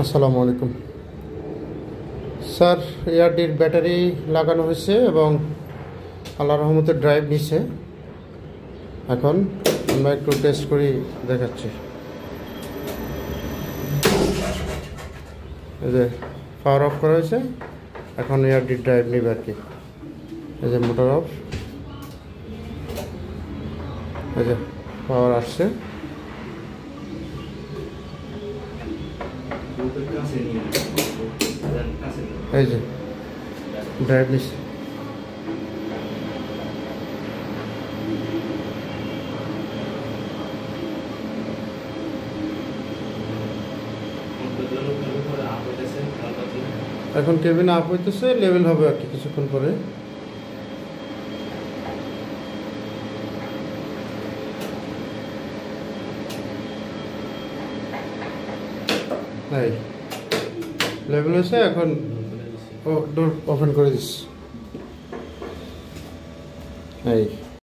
আসসালামু আলাইকুম sir, এয়ারডির battery লাগানো হয়েছে এবং আল্লাহর রহমতে ড্রাইভ নিচ্ছে। এখন আমরা একটু টেস্ট করি, দেখাচ্ছি। এই যে পাওয়ার অফ করা হয়েছে, এখন এয়ারডির ড্রাইভ নিবে আর কি। এই যে মোটর অফ, এই যে পাওয়ার আসছে। এই যে ড্রাইভ নিচ্ছে। এখন কেবিন আপ হইতেছে, লেভেল হবে আর কি কিছুক্ষণ পরে। লেভেল হয়েছে, এখন ডোর ওপেন করে দিস। এই